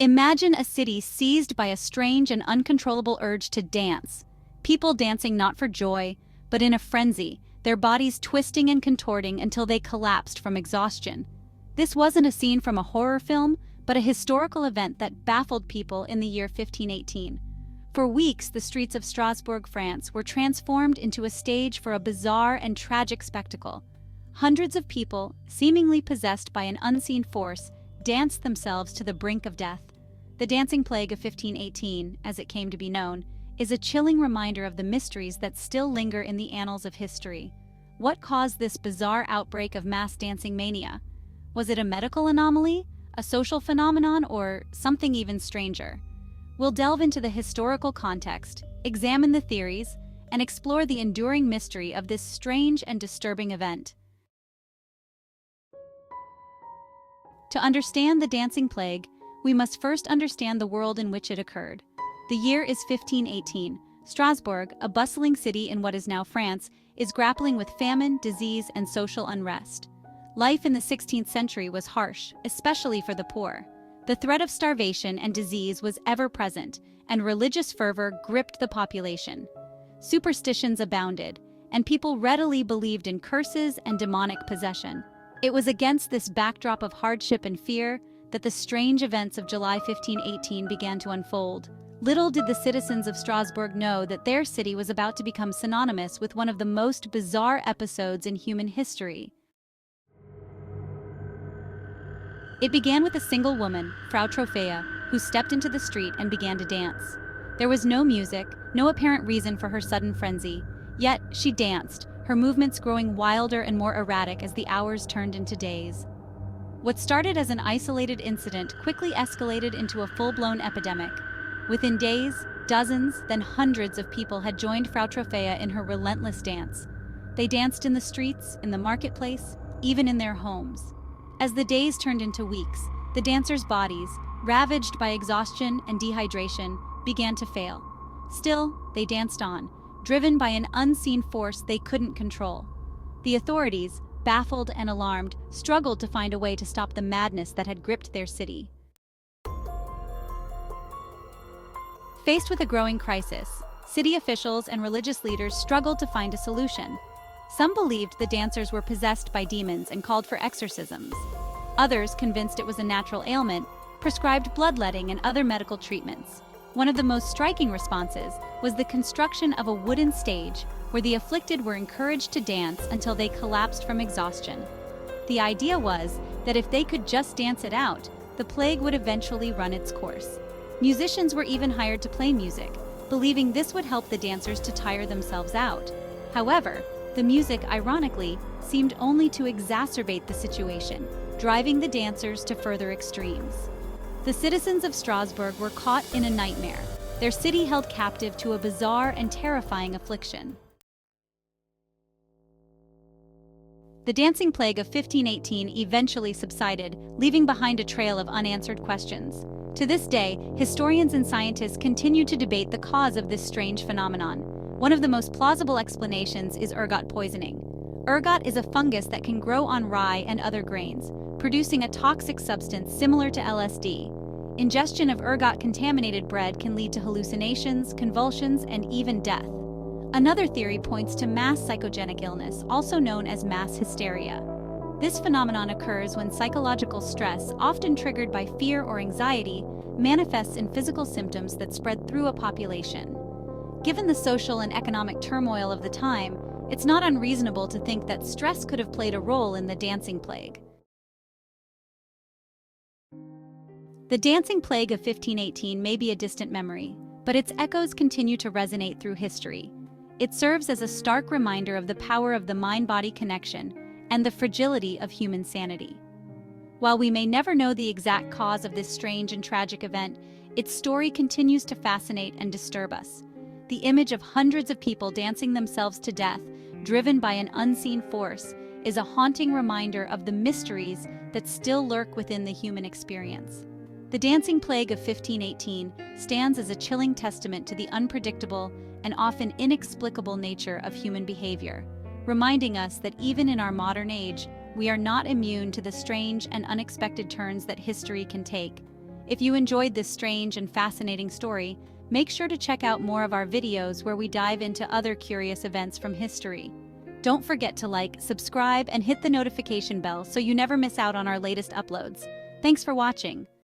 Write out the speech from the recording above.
Imagine a city seized by a strange and uncontrollable urge to dance. People dancing not for joy, but in a frenzy, their bodies twisting and contorting until they collapsed from exhaustion. This wasn't a scene from a horror film, but a historical event that baffled people in the year 1518. For weeks, the streets of Strasbourg, France, were transformed into a stage for a bizarre and tragic spectacle. Hundreds of people, seemingly possessed by an unseen force, danced themselves to the brink of death. The dancing plague of 1518, as it came to be known, is a chilling reminder of the mysteries that still linger in the annals of history. What caused this bizarre outbreak of mass dancing mania? Was it a medical anomaly, a social phenomenon, or something even stranger? We'll delve into the historical context, examine the theories, and explore the enduring mystery of this strange and disturbing event. To understand the dancing plague, we must first understand the world in which it occurred. The year is 1518. Strasbourg, a bustling city in what is now France, is grappling with famine, disease, and social unrest. Life in the 16th century was harsh, especially for the poor. The threat of starvation and disease was ever present, and religious fervor gripped the population. Superstitions abounded, and people readily believed in curses and demonic possession. It was against this backdrop of hardship and fear that the strange events of July 1518 began to unfold. Little did the citizens of Strasbourg know that their city was about to become synonymous with one of the most bizarre episodes in human history. It began with a single woman, Frau Trophäa, who stepped into the street and began to dance. There was no music, no apparent reason for her sudden frenzy. Yet, she danced, her movements growing wilder and more erratic as the hours turned into days. What started as an isolated incident quickly escalated into a full-blown epidemic. Within days, dozens, then hundreds of people had joined Frau Trophäa in her relentless dance. They danced in the streets, in the marketplace, even in their homes. As the days turned into weeks, the dancers' bodies, ravaged by exhaustion and dehydration, began to fail. Still, they danced on, driven by an unseen force they couldn't control. The authorities, baffled and alarmed, struggled to find a way to stop the madness that had gripped their city. Faced with a growing crisis, city officials and religious leaders struggled to find a solution. Some believed the dancers were possessed by demons and called for exorcisms. Others, convinced it was a natural ailment, prescribed bloodletting and other medical treatments. One of the most striking responses was the construction of a wooden stage where the afflicted were encouraged to dance until they collapsed from exhaustion. The idea was that if they could just dance it out, the plague would eventually run its course. Musicians were even hired to play music, believing this would help the dancers to tire themselves out. However, the music, ironically, seemed only to exacerbate the situation, driving the dancers to further extremes. The citizens of Strasbourg were caught in a nightmare, their city held captive to a bizarre and terrifying affliction. The dancing plague of 1518 eventually subsided, leaving behind a trail of unanswered questions. To this day, historians and scientists continue to debate the cause of this strange phenomenon. One of the most plausible explanations is ergot poisoning. Ergot is a fungus that can grow on rye and other grains, producing a toxic substance similar to LSD. Ingestion of ergot-contaminated bread can lead to hallucinations, convulsions, and even death. Another theory points to mass psychogenic illness, also known as mass hysteria. This phenomenon occurs when psychological stress, often triggered by fear or anxiety, manifests in physical symptoms that spread through a population. Given the social and economic turmoil of the time, it's not unreasonable to think that stress could have played a role in the dancing plague. The dancing plague of 1518 may be a distant memory, but its echoes continue to resonate through history. It serves as a stark reminder of the power of the mind-body connection and the fragility of human sanity. While we may never know the exact cause of this strange and tragic event, its story continues to fascinate and disturb us. The image of hundreds of people dancing themselves to death, driven by an unseen force, is a haunting reminder of the mysteries that still lurk within the human experience. The dancing plague of 1518 stands as a chilling testament to the unpredictable and often inexplicable nature of human behavior, reminding us that even in our modern age, we are not immune to the strange and unexpected turns that history can take. If you enjoyed this strange and fascinating story, make sure to check out more of our videos where we dive into other curious events from history. Don't forget to like, subscribe, and hit the notification bell so you never miss out on our latest uploads. Thanks for watching.